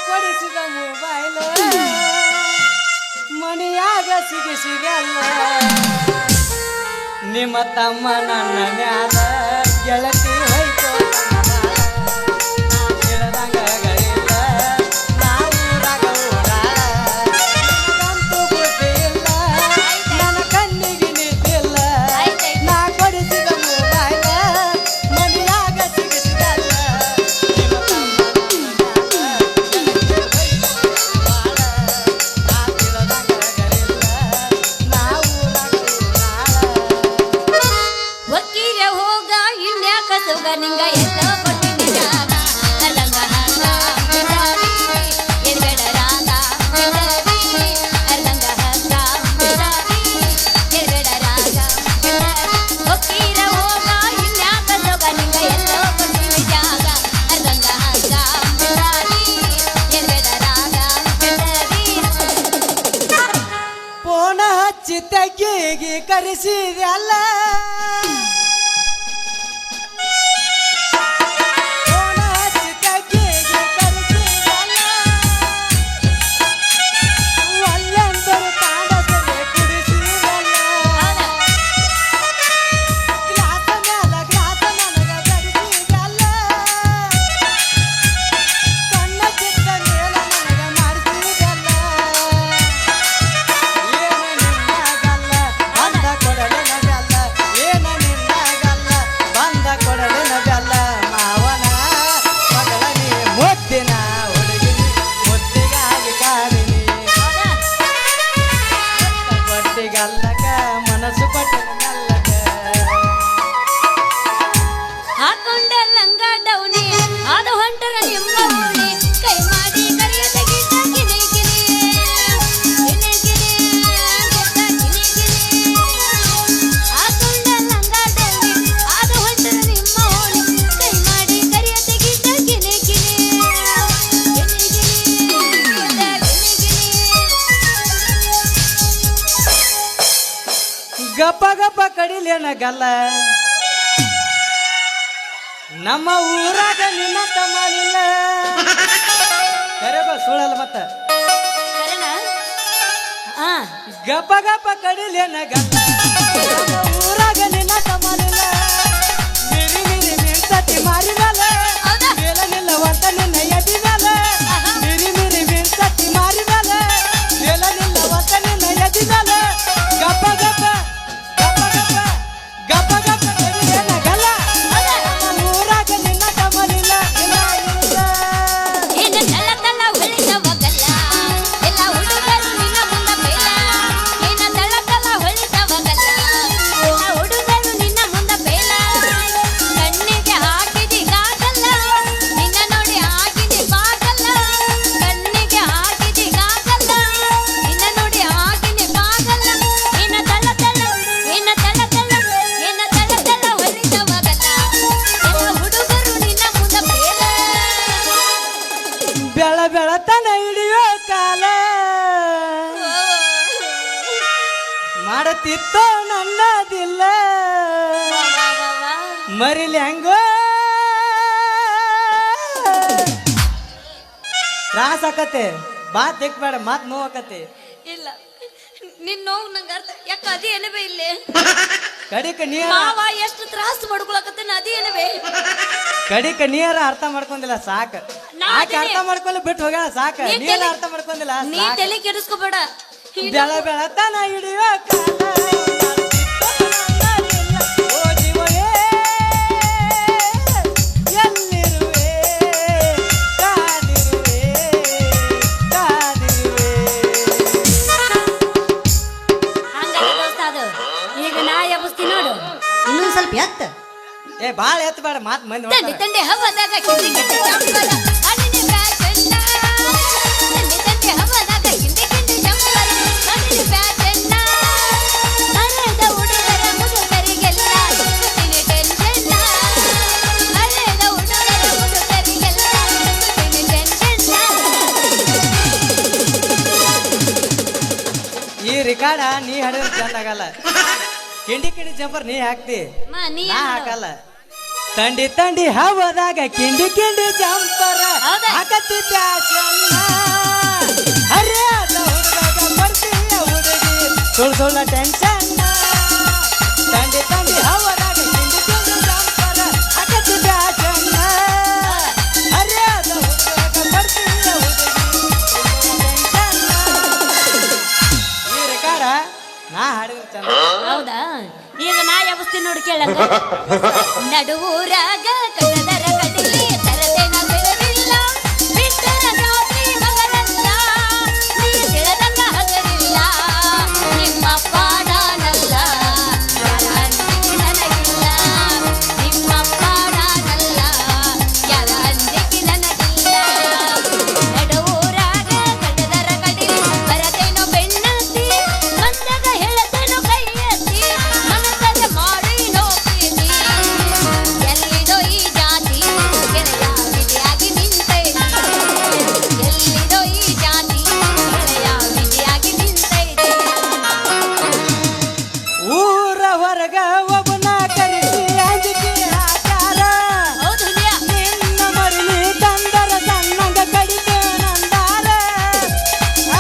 ಕೊಡಿಸಿದ mobile ಮಣಿಯಾಗ ಸಿಗಿಸಿದಲ್ಲ ನಿಮ್ಮ ತಮ್ಮ ನನ್ನ ಮ್ಯಾಲ ಗೆಳತಿ ಹೋಯ್ತು ಚಿತ್ತಕ್ಕಿಗೆ ಕರೆಸಿದಲ್ಲ ಮನಸ್ಸು ಪಟ್ಟಲ್ಲಕ ಹಾಕೊಂಡೆ ಲಂಗ ಡೌನಿ ಆದ ಹೊಂಟರ ನಿಮ್ಮ ಓಣಿ ಕೈ ಮಾಡಿ ಕರಿಯ ತೆಗಿತ ಕಿನಿ ಕಿನಿ ಕಿನಿ ಕಿನಿ ಕಿನಿ ಕಿನಿ ಹಾಕೊಂಡೆ ಲಂಗ ಡೌನಿ ಆದ ಹೊಂಟರ ನಿಮ್ಮ ಓಣಿ ಕೈ ಮಾಡಿ ಕರಿಯ ತೆಗಿತ ಕಿನಿ ಕಿನಿ ಕಿನಿ ಗಪ್ಪ ಗಪ್ಪ ಕಡಿಲೇನ ಗಲ್ಲ ನಮ್ಮ ಊರಾಗ ನಿನ್ನ ತಮ್ಮಲಿಲ್ಲ ಕರೆಬ ಸುಳಲ್ಲ ಮತ್ತ ಗಪ್ಪ ಗಪ್ಪ ಕಡಿಲೇನ ಗಲ್ಲ ನಮ್ಮ ಊರಾಗ ನಿನ್ನ ತಮ್ಮಲಿಲ್ಲ ಮಿರಿ ಮಿರಿ ಮಿರ್ಸತಿ ಮಾರಿನಲ್ಲ ಮೇಲ ನಿಲ್ಲವಂತ ನಿನ್ನ ಎದಿನಲ್ಲ ಮಿರಿ ಮಿರಿ ಮಿರ್ಸತಿ ಮಾರಿನಲ್ಲ ಮೇಲ ನಿಲ್ಲವಂತ ನಿನ್ನ ಎದಿನಲ್ಲ ಗಪ್ಪ ಗಪ್ಪ ಬೆಳತನ ಹಿಡಿಯೋ ಕಾಲ ಮಾಡತಿತ್ತೋ ನನ್ನದಿಲ್ಲ ಮರಿಲಿ ಹಂಗೋ ತ್ರಾಸ ಆಕತೆ ಮಾತ್ ತೆಗ್ಬೇಡ ಮಾತ್ ನೋವಾಕತೆ ಇಲ್ಲ ನಿನ್ ನೋವು ನಂಗೆ ಅರ್ಥ ಯಾಕ ಅದೇ ಏನವೇ ಇಲ್ಲೇ ಕಡಿಕ ನೀರ ಮಾವ ಎಷ್ಟು ತ್ರಾಸ ಮಾಡ್ಕೊಳಕತ್ತೇನ ಅದೇ ಏನವೇ ಕಡಿಕ ನೀರ ಅರ್ಥ ಮಾಡ್ಕೊಂಡಿಲ್ಲ ಸಾಕ ಆಕೆ ಅರ್ಥ ಮಾಡ್ಕೊಳ್ಳಿ ಬಿಟ್ಟು ಹೋಗ್ಯಾಳ ಸಾಕ ನೀರ ಅರ್ಥ ಮಾಡ್ಕೊಂಡಿಲ್ಲ ನೀ ತಲೆ ಕೆಡಿಸ್ಕೋಬೇಡ ಬೆಳತನ ಹಿಡಿಯೋ ಕಾಲ ಈಗ ನಾ ಎಬ್ಬಿಸ್ತೀನಿ ನೋಡು ಇನ್ನೊಂದ್ ಸ್ವಲ್ಪ ಎತ್ತ ಏ ಬಾಳ ಎತ್ತ ಬೇಡ ಮಾತ್ ಮಂದಿ ತಂದೆ ತಂದೆ ಹವದಾಗ ಕಿಂಡಿ ಕಿಂಡಿ ಚಂಪಲ ಅನಿನಿ ಬ್ಯಾಚನ್ನ ತಂದೆ ತಂದೆ ಹವದಾಗ ಕಿಂಡಿ ಕಿಂಡಿ ಚಂಪಲ ಅನಿನಿ ಬ್ಯಾಚನ್ನ ಅರೆದ ಹುಡುಗರ ಮುದುಕರಿಗೆಲ್ಲ ತಿನಿ ಟೆನ್ಷನ್ ಅರೆದ ಹುಡುಗರ ಮುದುಕರಿಗೆಲ್ಲ ತಿನಿ ಟೆನ್ಷನ್ ಈ ರಿಕಾರ್ಡ ನೀ ಹಾಡಿದ್ರೆ ಚಂದ ಆಗಲ್ಲ ಕಿಂಡಿ ಕಿಂಡಿ ಜಂಪರ್ ನೀ ಹಾಕ್ತಿ ನಾ ಹಾಕಲ್ಲ ತಂಡಿ ತಂಡಿ ಹವದಾಗ ಕಿಂಡಿ ಕಿಂಡಿ ಜಂಪರ ಹೌದಾ? ಹಾಕತ್ತಿದ್ದ ಚೆನ್ನ ಹರಿಯಾದ ಹುಡುಗ ಬರ್ತೀಯ ಹುಡುಗಿ ಸುಳ್ ಸುಳ್ಳ ಟೆನ್ಷನ್ ತಂಡಿ ತಂಡಿ ಹವದಾಗ ಕಿಂಡಿ ಕಿಂಡಿ ಜಂಪರ ಹಾಕತ್ತಿದ್ದ ಚೆನ್ನ ಹರಿಯಾದ ಹುಡುಗ ಬರ್ತೀಯ ಹುಡುಗಿ ಟೆನ್ಷನ್ ಈ ರೆಕಾರ್ಡ ನಾ ಹಾಡಿದ್ರೆ ಚಂದ ಹೌದಾ ಈಗ ನಾ ಯಾವಸ್ತೀನಿ ನೋಡಿ ಕೇಳಂಗ ನಡುವೂರಾಗ ಕಡದರ ಕಡಿಲಿ ತರದೇನ ಬೆಳದಿಲ್ಲ ಬಿಟ್ಟರ ಜಾತ್ರಿ ಮಗನಲ್ಲ ನೀ ತಿಳಿದಂಗ ಹಗರಿಲ್ಲ ನಿಮ್ಮ ಪಾಡನಲ್ಲ ಯಾರ ಅಂಜಿಕೆ ನನಗಿಲ್ಲ ನಿಮ್ಮ ಪಾಡನಲ್ಲ ಯಾರ ಅಂಜಿಕೆ ನನಗಿಲ್ಲ ನಡುವೂರಾಗ ಕಡದರ ಕಡಿಲಿ ಬರದೇನೋ ಬೆನ್ನತ್ತಿ ಬಂದಾಗ ಹೇಳದೇನೋ ಕೈ ಎತ್ತಿ ಮನಸ್ಸಾಗ ಮಾಡಿ ನೋಡ್ತೀನಿ ಎಲ್ಲಿದೋ ಈ ಜಾತಿ ಗೆಳೆಯ ವಿಧಿಯಾಗಿ ನಿಂತೈತಿ ಎಲ್ಲಿದೋ ಈ ಜಾತಿ ಗೆಳೆಯ ವಿಧಿಯಾಗಿ ನಿಂತೈತಿ ಊರ ಹೊರಗ ಒಬ್ಬನ ಕರೆಸಿ ಅಂಜಿಕೆ ಹಾಕ್ಯಾರ ಹೌದು ಹುಲಿಯ ನಿನ್ನ ಮರಿಲಿ ತಂದರ ಸಣ್ಣಂಗ ಕಡಿತೇನಂದಾರ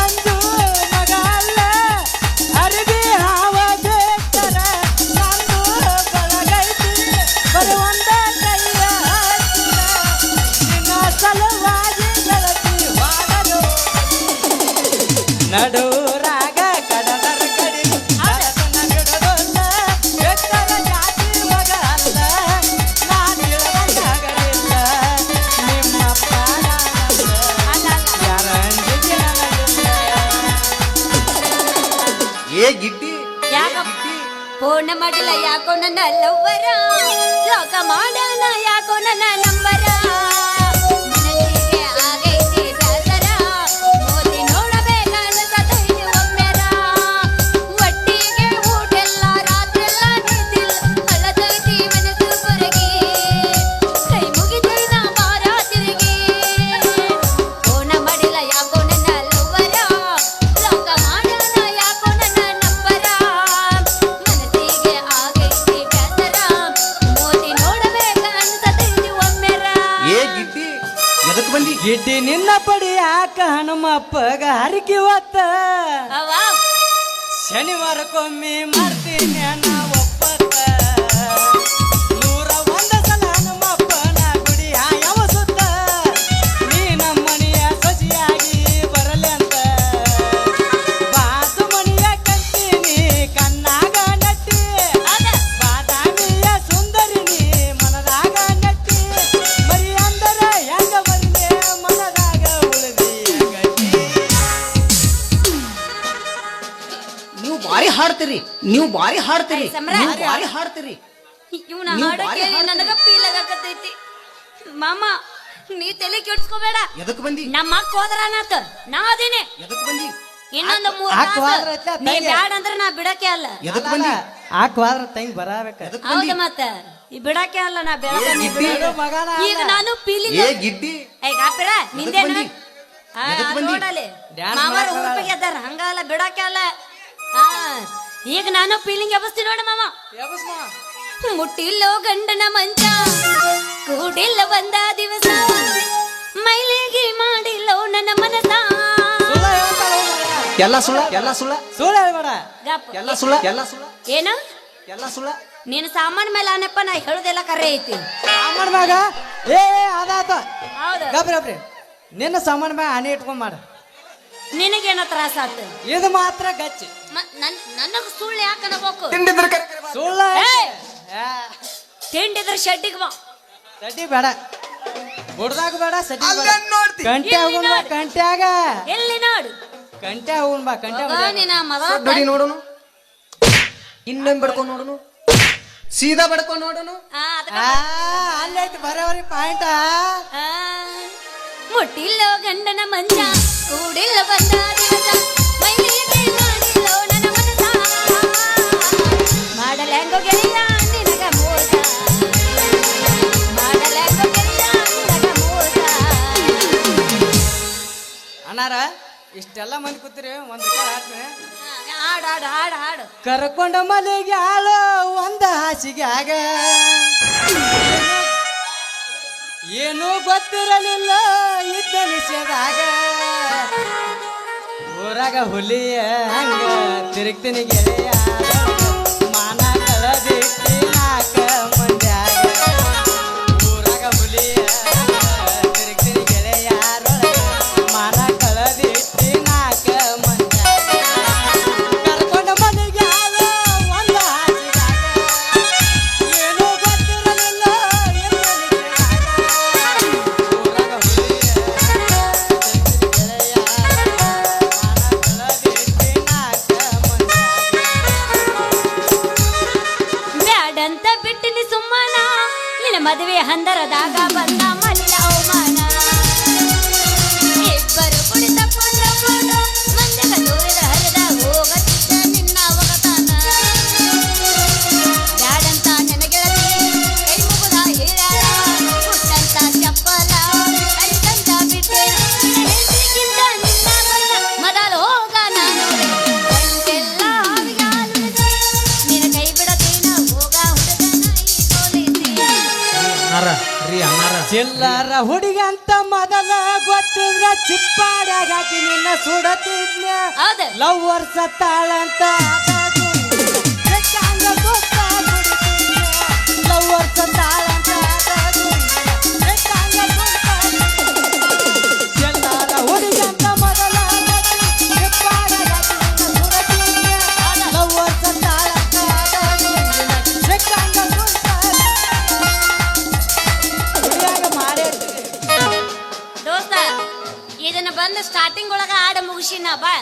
ಅಂದು ಮಗ ಅಲ್ಲ ಅರಿವಿ ಹಾವ ಬೇಕರ ನಂದು ಬಳಗೈತಿ ಬರುವಂದ ಕೈಯ ಹಚ್ಚಿದ ನಿನ್ನ ಸಲುವಾಗಿ ಗೆಳತಿ ವಾಡಲು ನಡುರಾಗ ಕಡದರ ಕಡಿ ಕಡತನ ಬಿಡೋದಲ್ಲ ಬೆಕ್ಕರ ಜಾತಿ ಮಗ ಅಲ್ಲ ನಾನು ಇಳವಂಗಾಗಲಿಲ್ಲ ನಿಮ್ಮ ಪ್ರಾಣನಲ್ಲ ಅಲ್ಲ ಅಲ್ಲ ಯಾರ ಅಂಜಿಕೆ ನನಗಿಲ್ಲ ಏ ಗಿಡ್ಡಿ ಯಾಕಪ್ಪ ಫೋನ್ ಮಾಡಿಲ್ಲ ಯಾಕೋ ನನ್ನ ಲವ್ವರ ಲೋಕ ಮಾಡೋಣ ಯಾಕೋ ನನ್ನ ನಂಬರ ಮನಸ್ಸಿಗೆ ಆಗೈತಿ ಬೇಸರ ಮೋದಿ ನೋಡಬೇಕನ್ಸತೈತಿ ಒಮ್ಮೆರ ಒಟ್ಟಿಗೆ ಊಟೆಲ್ಲ ರಾತ್ರೆಲ್ಲ ನಿಂತಿಲ್ಲ ಅಳದೈತಿ ಮನಸ್ಸು ಕೊರಗಿ ಕೈ ಮುಗಿದೈನ ಬಾರ ತಿರುಗಿ ಫೋನ್ ಮಾಡಿಲ್ಲ ಯಾಕೋ ನನ್ನ ಲವ್ವರ ಲೋಕ ಮಾಡೋಣ ಯಾಕೋ ನನ್ನ ನಂಬರ ಮನಸ್ಸಿಗೆ ಆಗೈತಿ ಬೇಸರ ಮೋದಿ ನೋಡಬೇಕನ್ಸತೈತಿ ಒಮ್ಮೆರ ಏ ಗಿಡ್ಡಿ ಎದಕ್ ಬಂದಿ ಗಿಡ್ಡಿ ನಿನ್ನ ಪಡಿ ಯಾಕ ಹನುಮಪ್ಪಗ ಹರಿಕೆ ಹೊತ್ತ ಅವ್ವ ಶನಿವಾರಕ್ಕೊಮ್ಮೆ ಮಾಡ್ತೀನಿ ನಾ ಒಪ್ಪತ್ತ 101 ಸಲ ಹನುಮಪ್ಪನ ಗುಡಿ ಯಾವ ಸುತ್ತ ನೀ ನಮ್ಮನೆಯ ಸೊಸೆಯಾಗಿ ಬರಲಿ ಅಂತ ಬಾಸು ಮಣಿಯ ಕಟ್ತೀನಿ ಕಣ್ಣಾಗ ನಟ್ಟಿ ಅದ ಬಾದಾಮಿಯ ಸುಂದರಿ ನೀ ಮನದಾಗ ನಟ್ಟಿ ಮರಿ ಅಂದರ ಹೆಂಗ ಬರಿಲೆ ಮನದಾಗ ಉಳಿದಿ ಗಟ್ಟಿ ನೀವು ಬಾರಿ ಹಾಡ್ತೀರಿ ನೀವು ಬಾರಿ ಹಾಡ್ತೀರಿ ಸಮ್ರ. ನೀವು ಬಾರಿ ಹಾಡ್ತೀರಿ ಇವನ ನೀವು ಹಾಡ ಬಾರಿ ಕೇಳಿ ಹಾಡ್ತೀರಿ. ನನಗ ಫೀಲ್ ಆಗಕತ್ತೈತಿ ಮಾಮ ನೀ ತಲೆ ಕೆಡ್ಸ್ಕೋಬೇಡ ಎದಕ್ ಬಂದಿ ನಮ್ಮ ಅಕ್ಕ ಹೋದ್ರನಾತ ನಾ ಅದೀನಿ ಎದಕ್ ಬಂದಿ ಇನ್ನೊಂದು ಮೂರ್ ಅಕ್ಕ ತಾಸ ಹೋದ್ರ ಐತ್ಲ, ನೀ ತಂಗಿ. ಬ್ಯಾಡ ಅಂದ್ರ ನಾ ಬಿಡಕ್ಕೆ ಅಲ್ಲ ಎದಕ್ ಬಂದಿ ಹಾಕ್ವಾದ್ರ ತಂಗಿ ಬರಬೇಕ ಎದಕ್ ಬಂದಿ ಹೌದ ಮತ್ತ ಈ ಬಿಡಕ್ಕೆ ಅಲ್ಲ ನಾ ಬೆಳಗ್ಗೆ ನೀ ಗಿಡ್ಡಿ. ಬಿಡು. ಮಗನ ಈಗ ನಾನು ಫೀಲಿಂಗ್ ಏ ಗಿಡ್ಡಿ ಏ ಗಾಪಿರ ನಿಂದೇನ ಬಂದಿ? ಎದಕ್ ಬಂದಿ? ನೋಡಲಿ ಡ್ಯಾನ್ಸ್ ಮಾಮಾರ ಮಾಡಕ್ ಊರ್ ಬರಲ್ಲ. ಬಗ್ಗೆ ಅದಾರ ಹಂಗಲ್ಲ ಬಿಡಕ್ಕೆ ಅಲ್ಲ ಹಾ ಈಗ ನಾನು ಫೀಲಿಂಗ್ ಎಬಸ್ತೀನಿ ನೋಡ ಮಾಮ ಮುಟ್ಟಿಲ್ಲೋ ಗಂಡನ ಮಂಚ ಕೂಡಿಲ್ಲ ಒಂದ ದಿವಸ ಮೈಲಿಗೆ ಮಾಡಿಲ್ಲೋ ನನ್ನ ಮನಸ ಎಲ್ಲ ಸುಳ್ಳ ಎಲ್ಲ ಸುಳ್ಳ ಸುಳ್ಳು ಹೇಳ್ಬೇಡ ಗಪ್. ಎಲ್ಲ ಸುಳ್ಳ ಎಲ್ಲ ಸುಳ್ಳ ಏನು ಎಲ್ಲ ಸುಳ್ಳ ನೀನು ಸಾಮಾನ್ ಮೇಲೆ ಆನಪ್ಪ ನಾ ಹೇಳುದೆಲ್ಲ ಕರೆ ಐತಿ ಸಾಮಾನ್ ಮ್ಯಾಗ ಏ ಅದಾತ ಹೌದು ಗಬ್ರಿ ನಿನ್ನ ಸಾಮಾನ್ ಮ್ಯಾಗ ಆನೆ ಇಟ್ಕೊಂಡ್ ಮಾಡ ನಿನಗೇನ ತ್ರಾಸ ಆತ ಇದು ಮಾತ್ರ ಗಚ್ಚಿ ನನಗ ಸುಳ್ಳು ಯಾಕೆ ಅನ್ಬೇಕು ತಿಂಡಿದ್ರ ಕರೆ ಸುಳ್ಳ ಏಯ್! ತಿಂಡಿದ್ರ ಶೆಡ್ಡಿಗೆ ಬಾ ಸಟಿ ಬೇಡ ಬುಡ್ದಾಗ ಬೇಡ ಸಟಿ ಬೇಡ ಅಲ್ಲೇನ್ ನೋಡ್ತಿ? ಕಂಟೆ ಇಲ್ಲಿ ಹೋಗುನ್ ಬಾ ನೋಡು. ಕಂಟ್ಯಾಗ ಎಲ್ಲಿ ನೋಡು ಕಂಟೆ ಹೋಗುನ್ ಬಾ ಕಂಟೆ ಹೋಗೋ ನಿನ್ನ ಮಗ ನೋಡಿ ನೋಡೋನು ಇನ್ನೊಂದ್ ಬಡ್ಕೊಂಡ್ ನೋಡೋನು ಸೀದಾ ಬಡ್ಕೊಂಡ್ ನೋಡೋನು ಅಲ್ಲೈತಿ ಬರೋವರಿ ಪಾಯಿಂಟ್ ಮುಟ್ಟಿಲ್ಲೋ ಗಂಡನ ಮಂಚ ಕೂಡಿಲ್ಲ ಬಂದ ದಿವಸ ಮೈಲಿಗೆ ಮಾಡಿಲ್ಲೋ ನನ್ನ ಮನಸ ಮಾಡಲೆಂಗೋ ಗೆಳೆಯ ನಿನಗ ಮೋಸ ಮಾಡಲೆಂಗೋ ಗೆಳೆಯ ನಿನಗ ಮೋಸ ಅಣ್ಣಾರ ಇಷ್ಟೆಲ್ಲ ಮಂದಿ ಕೂತಿರಿ ಒಂದ್ ರೆಕಾರ್ಡ್ ಹಾಕ್ತೀನಿ ಹಾಡು ಹಾಡು ಹಾಡು ಹಾಡು ಕರ್ಕೊಂಡ ಮಲೆಗೆ ಆಳೋ ಒಂದ ಹಾಸಿಗೆ ಆಗ ಏನೂ ಗೊತ್ತಿರಲಿಲ್ಲ ಇದ್ದ ನಿಷೇಧಾಗ ಊರಾಗ ಹುಲಿಯ ಹಂಗ ತಿರುಗ್ತೀನಿ ಗೆಳೆಯ ಮಾನ ಕಳದಿಟ್ಟಿ ನಾಕ ಮಂದ್ಯಾಗ ಊರಾಗ ಹುಲಿಯ ಹಂಗ ತಿರುಗ್ತೀನಿ ಗೆಳೆಯಾರೊಳಗ ಮಾನ ಕಳದಿಟ್ಟಿ ನಾಕ ಮಂದ್ಯಾಗ ಕರ್ಕೊಂಡ ಮನೆಗೆ ಆದ ಒಂದ ಹಾಸಿದಾಗ ಏನೂ ಗೊತ್ತಿರಲಿಲ್ಲ ಇದ್ದ ನಿಷೇಧಾಗ ಊರಾಗ ಹುಲಿಯ ಬ್ಯಾಡಂತ ಬಿಟ್ಟಿನಿ ಸುಮ್ಮನ ನಿನ್ನ ಮದುವೆ ಹಂದರದಾಗ ಬಂದ ಮಲಿನ ಅವಮಾನ ಇಬ್ಬರು ಕುಡಿ ತಕೊಂಡು ಮಂದಗ ದೂರದ ಹರಿದ ಹೋಗತಿದ್ದ ನಿನ್ನ ಅವಗತಾನ ಬ್ಯಾಡಂತ ನನಗೆಳತಿ ಕೈ ಮುಗುದ ಹಿರಿಯಾರ ಹುಟ್ಟಂತ ಚಪ್ಪಲ ಅಳಿದಂತ ಬಿಟ್ಟೆ ಹೆಸರಿಗಿಂತ ನಿನ್ನ ಬಣ್ಣ ಮೊದಲು ಹೋಗ ನಾನು ಒಂದೆಲ್ಲ ಹಾವಿಗಾಲುತ್ತದೆ ನಿನ್ನ ಕೈ ಬಿಡತೇನ ಹೋಗ ಹುಡುಗನ ಈ ಸೋಲಿಸಿ ಚಿಲ್ಲರ ಹುಡುಗ ಅಂತ ಮೊದಲ ಗೊತ್ತಿದ್ರ ಚಿಪ್ಪಾಡ್ಯಾಗ ಹಾಕಿ ನಿನ್ನ ಸುಡತಿದ್ನ ಹೌದು ಲವ್ವರ್ಸ ತಾಳಂತ ಲವ್ವರ್ಸ ತಾಳಂತ ಚಿಲ್ಲರ ಹುಡುಗ ಅಂತ ಮೊದಲ ಚಿಪ್ಪಾಡ್ಯಾಗ ಹಾಕಿ ನಿನ್ನ ಸುಡತಿದ್ನ ಲವ್ವರ್ಸ ತಾಳಂತ ಹುಡುಗ ಮಾಡೇತಿ ದೋಸ್ತ ಇದನ್ನ ಬಂದು ಸ್ಟಾರ್ಟಿಂಗ್ ಒಳಗ ಆಡ ಮುಗಿಸಿನ ಬಾ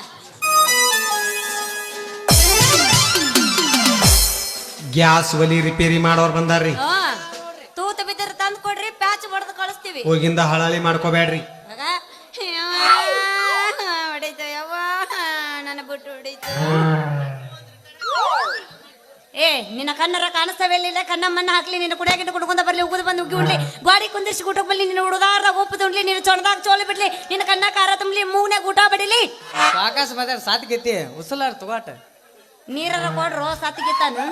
ಗ್ಯಾಸ್ ಒಲಿ ರಿಪೇರಿ ಮಾಡೋರ್ ಬಂದಾರ್ರಿ ತೂತ ಬಿದ್ದರೆ ತಂದು ಕೊಡ್ರಿ ಪ್ಯಾಚ್ ಹೊಡೆದು ಕಳಿಸ್ತೀವಿ ಹೋಗಿಂದ ಹಳಾಳಿ ಮಾಡ್ಕೋಬೇಡ್ರಿ. ಆಗ ಹೊಡಿತು ಯವ್ವ ನನ್ನ ಬಿಟ್ಟು ಹೊಡಿತು ಏ ನಿನ್ನ ಕಣ್ಣರ ಕಾಣಿಸ್ತವೆಲ್ಲ ಕಣ್ಣಮ್ಮನ್ನ ಹಾಕ್ಲಿ ನಿನ್ನ ಕುಡಿಯಾಗಿಟ್ಟು ಕುಡ್ಕೊಂಡ ಬರ್ಲಿ ಉಗುದು ಬಂದು ಉಗ್ಗಿ ಉಡ್ಲಿ ಗಾಡಿ ಕುಂದಿಸಿ ಊಟಕ್ಕೆ ಬರ್ಲಿ ನಿನ್ನ ಹುಡುಗಾರ ಒಪ್ಪು ತುಂಡ್ಲಿ ನಿನ್ನ ಚೊಣದಾಗ ಚೋಳಿ ಬಿಡ್ಲಿ ನಿನ್ನ ಕಣ್ಣ ಖಾರ ತುಂಬಲಿ ಮೂಗ್ನಾಗ ಊಟ ಬಡಿಲಿ ಆಕಾಶ ಬದಾರ ಸಾತ್ಗೆತಿ ಉಸಲಾರ ತಗೋಟ ನೀರರ ಕೊಡ್ರು ಸತ್ತಿಗಿತ್ತಾನು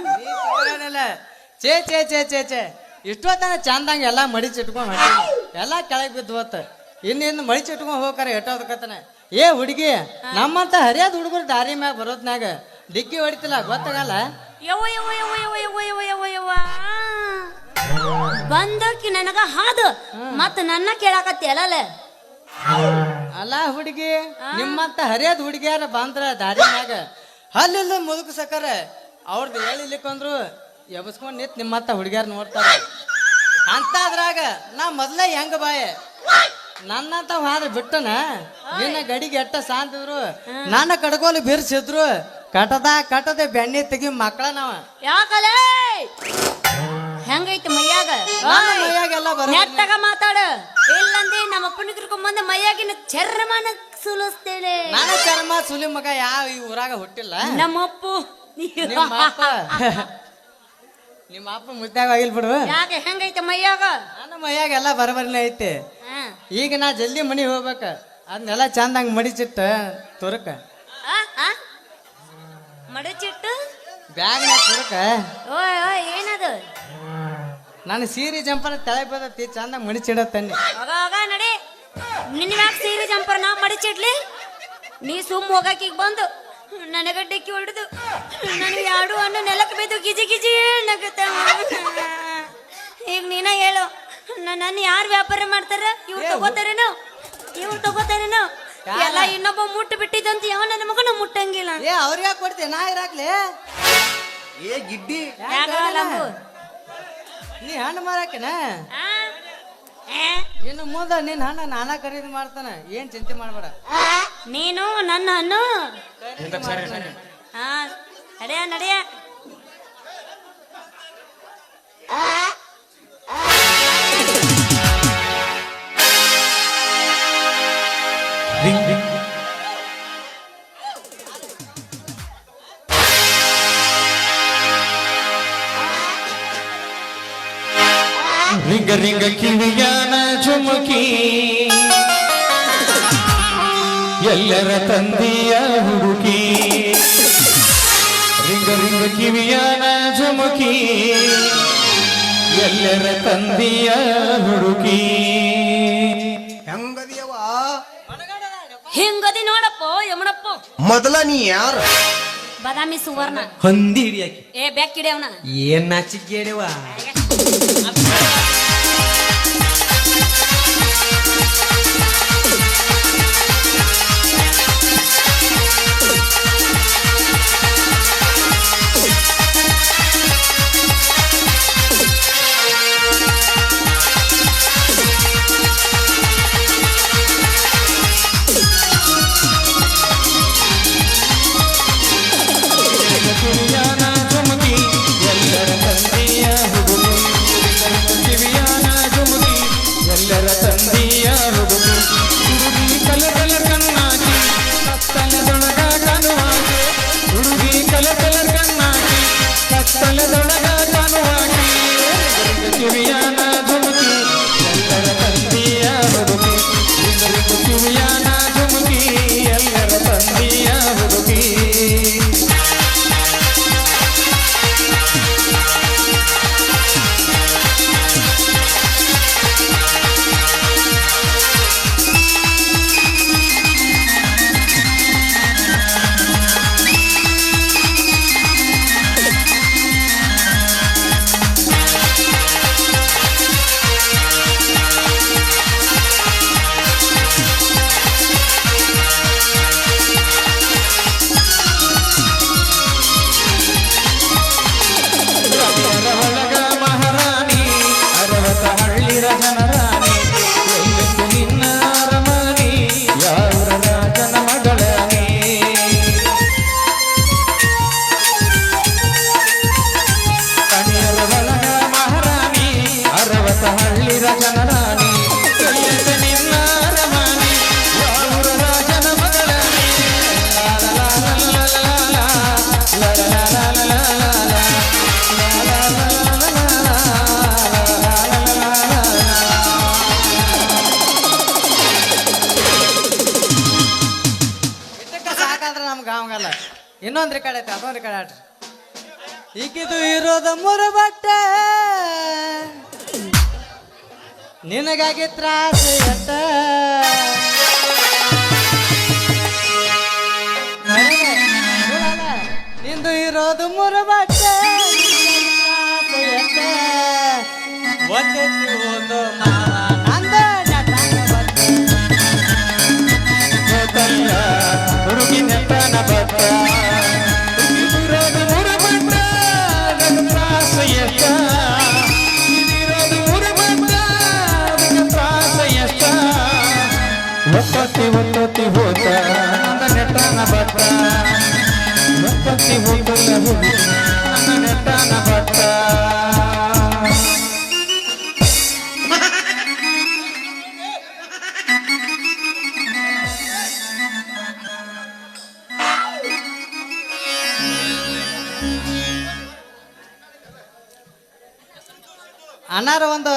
ಚೇ ಚೇ ಚೇ ಚೇ ಚೇ ಇಷ್ಟೊತ್ತನ ಚಂದಂಗ ಎಲ್ಲಾ ಮಡಿಚಿಟ್ಕೊಂಡ್ ಎಲ್ಲಾ ಕೆಳಗ್ ಬಿದ್ವತ್ತ ಇನ್ನು ಮಡಿಚಿಟ್ಕೊಂಡ್ ಹೋಗ್ತಾರ ಎಟ್ಟೋದಕ್ಕತನ ಏ ಹುಡುಗಿ ನಮ್ಮಂತ ಹರಿಯಾದ ಹುಡುಗರು ದಾರಿ ಮ್ಯಾಗ ಬರೋದ್ನಾಗ ಡಿಕ್ಕಿ ಹೊಡಿತಿಲ್ಲ ಗೊತ್ತಾಗಲ್ಲ ಯವ್ವ ಯವ್ವ ಯವ್ವ ಯವ್ವ ಯವ್ವ ಯವ್ವ ಯವ್ವ ಯವ್ವ ಬಂದಕ್ಕಿ ನನಗ ಹಾದು ಮತ್ತ ನನ್ನ ಕೇಳಾಕತ್ತಿ ಅಲ್ಲ ಅಲ್ಲ ಹುಡುಗಿ ನಿಮ್ಮಂತ ಹರಿಯಾದ ಹುಡುಗಿಯಾರ ಬಂದ್ರ ದಾರಿ ಮ್ಯಾಗ ಹಲ್ಲಿಲ್ಲ ಮುದುಕು ಸಕರ ಅವ್ರದ್ದು ಹೇಳಿಲಿಕ್ಕಂದ್ರು ಎಬಸ್ಕೊಂಡ್ ನಿಂತ್ ನಿಮ್ಮಂತ ಹುಡುಗಿಯಾರ ನೋಡ್ತಾರ ಅಂತ ಅದ್ರಾಗ ನಾ ಮೊದ್ಲ ಹೆಂಗ ಬಾಯ ನನ್ನಂತ ಹಾದ್ರ ಬಿಟ್ಟನ ನಿನ್ನ ಗಡಿಗೆ ಎಟ್ಟ ಸಾಂತಿದ್ರು ನನ್ನ ಕಡ್ಕೋಲಿ ಬಿರ್ಸಿದ್ರು ಕಟದೆ ಬೆಣ್ಣೆ ತೆಗಿ ಮಕ್ಕಳ ನಾವ ಯಾಕಲೇ ಹೆಂಗೈತಿ ಮೈಯಾಗ ಮೈಯಾಗೆಲ್ಲ ಬರ ನೆಟ್ಟಗ ಮಾತಾಡ ಇಲ್ಲಂದಿ ನಮ್ಮ ಅಪ್ಪನ ಕರ್ಕೊಂಡ್ ಮೈಯಾಗಿನ ಚರ್ಮನ ಸುಲಿಸ್ತೇನೆ ನಾನು ಚರ್ಮ ಸುಲಿ ಮಗ ಯಾವ ಈ ಊರಾಗ ಹುಟ್ಟಿಲ್ಲ ನಮ್ಮಪ್ಪು ನಿಮ್ಮ ಅಪ್ಪ ಮುದ್ದಾಗ ಆಗಿಲ್ ಬಿಡು ಯಾಕೆ ಹೆಂಗೈತಿ ಮೈಯಾಗ ನನ್ನ ಮೈಯಾಗ ಎಲ್ಲ ಬರಬರನೇ ಐತಿ ಈಗ ನಾ ಜಲ್ದಿ ಮನಿ ಹೋಗ್ಬೇಕ ಅದನ್ನೆಲ್ಲ ಚಂದಂಗ ಮಡಿಚಿಟ್ಟ ತುರಕ ಮಡಚಿಟ್ಟು ಬ್ಯಾಗ್ನ ತುರಕ ಓಯ್ ಓಯ್ ಏನದು ನಾನು ಸೀರೆ ಜಂಪರ್ ತಲೆ ಬದತಿ ಚಂದಂಗ ಮಡಿಚಿಡತ್ತನ್ನಿ ಹೋಗ ನಡಿ ನಿನ್ನ ಮ್ಯಾಗ ಸೀರೆ ಜಂಪರ್ ನಾ ಮಡಿಚಿಡ್ಲಿ ನೀ ಸುಮ್ ಹೋಗಕ್ಕೆ ಬಂದು ನನಗ ಡಿಕ್ಕಿ ಹೊಡೆದು ನನಗೆ ಎರಡು ಹಣ್ಣು ನೆಲಕ್ಕೆ ಬಿದ್ದು ಗಿಜಿ ಗಿಜಿ ನಗತ್ತ ಈಗ ನೀನ ಹೇಳು ನನ್ನ ಯಾರು ವ್ಯಾಪಾರ ಮಾಡ್ತಾರ ಇವ್ರು ತಗೋತಾರೇನು ಎಲ್ಲ ಇನ್ನೊಬ್ಬ ಮುಟ್ಟು ಬಿಟ್ಟಿದ್ದಂತ ಯಾವ ನನ್ನ ಮಗನ ಮುಟ್ಟಂಗಿಲ್ಲ ಏ ಅವ್ರಿಗೆ ಯಾಕೆ ಕೊಡ್ತೀಯ ನಾ ಇರಾಕ್ಲಿ ಏ ಗಿಡ್ಡಿ ನೀ ಹಣ್ಣು ಮಾರಾಕನ ಇನ್ನು ಮುಂದ ನಿನ್ ಹಣ್ಣ ನಾನಾ ಖರೀದಿ ಮಾಡ್ತಾನ ಏನ್ ಚಿಂತೆ ಮಾಡ್ಬೇಡ ನೀನು ನನ್ನ ಹಣ್ಣು ಹಾ ನಡೆಯ ನಡೆಯ ರಿಂಗ ರಿಂಗ ಕಿವಿಯಾನ ಝುಮುಕಿ ಎಲ್ಲರ ತಂದೆಯ ಹುಡುಕಿ ರಿಂಗ ರಿಂಗ ಕಿವಿಯಾನ ಝುಮುಕಿ ಎಲ್ಲರ ತಂದೆಯ ಹುಡುಗಿ. ಹೆಂಗದಿಯವ ಹಿಂಗದಿ ನೋಡಪ್ಪ ಯಮನಪ್ಪ. ಮೊದಲ ನೀ ಯಾರು? ಬಾದಾಮಿ ಸುವರ್ಣ. ಹೊಂದಿ ಹಿಡಿಯಾಕಿ ಏ ಬೆಕ್ ಹಿಡಿಯವನ. ಏನ್ ನಾಚಿಗೇಡಿವ. ಕಿವಿಯಾನ ಜುಮುಕಿ ಎಲ್ಲರ ತಂದೆಯ ಹುಡುಗಿ. ಕಿವಿಯಾನ ಜುಮುಕಿ ಎಲ್ಲರ ತಂದೆಯ ಹುಡುಗಿ. ಹುಡುಗಿ ಕಲಕಲ ಕಣ್ಣಾಕಿ ಕತ್ತಲದೊಳಗ ಕಾಣುವಾಕಿ. ಹುಡುಗಿ ಕಲಕಲ ಕಣ್ಣಾಕಿ ಕತ್ತಲದೊಳಗ ಕಾಣುವಾಕಿ. ಕಿವಿಯಾನ ಜುಮುಕಿ ಎಲ್ಲರ ತಂದೆಯ ಹುಡುಗಿ. ಕಿವಿಯಾನ ಜುಮುಕಿ ಎಲ್ಲರ ತಂದೆಯ ಹುಡುಗಿ. ಒಳಗ ಮಹಾರಾಣಿ ಅರವತ್ತ ಹಳ್ಳಿರ ಜನರಾಣಿ. ಎಲ್ಲೆಂದು ನಿನ್ನ ಅರಮನಿ ಯಾವರ ರಾಜನ ಮಗಳನಿ. ಕಣಿಯರ ಒಳಗ ಮಹಾರಾಣಿ ಅರವತ್ತ ಹಳ್ಳಿರ ಜನರಾಣಿ. ಎಲ್ಲೆಂದು ನಿನ್ನ ಅರಮನಿ ಯಾವರ ರಾಜನ ಮಗಳನಿ. ಇಷ್ಟಕ್ಕ ಸಾಕಾದ್ರೆ ನಮ್ಗೆ ಅವಂಗಲ್ಲ. ಇನ್ನೊಂದ್ ರೆಕಾರ್ಡ್ ಐತೆ, ಅದೊಂದು ರೆಕಾರ್ಡ್ ಆಡ್ರಿ. ಈಗಿದು ಇರೋದು ಮೂರು ಬಟ್ಟೆ ನಿನಗಾಗಿ ತ್ರಾಸ ಎಟ್ಟ. ನಿಂದು ಇರೋದು ಮೂರು ಬಟ್ಟೆ ಒತ್ತೆತ್ತಿ ಒಂದು ಮಾವ ನಂದ ನಟನ ಬಟ್ಟೆ. ಹೋತಲ್ಲ ಹುಡುಗಿ ನೆಟ್ಟನ ಬತ್ತ. ಇದಿರೋದು ಮೂರು ಬಟ್ಟ ನನ್ನ ತ್ರಾಸ ಎಷ್ಟ. ಇದಿರೋದು ಮೂರು ಬಟ್ಟ ನನ್ನ ತ್ರಾಸ ಎಷ್ಟ. ಒತ್ತೊತ್ತಿ ಒತ್ತೊತ್ತಿ ಹೋತ ನನ್ನ ನೆಟ್ಟನ ಬತ್ತ. ಒತ್ತೊತ್ತಿ ಹೋಗಲ್ಲ ಹುಡುಗಿ ನನ್ನ ನೆಟ್ಟನ ಬತ್ತ. ಅಣ್ಣಾರ ಒಂದು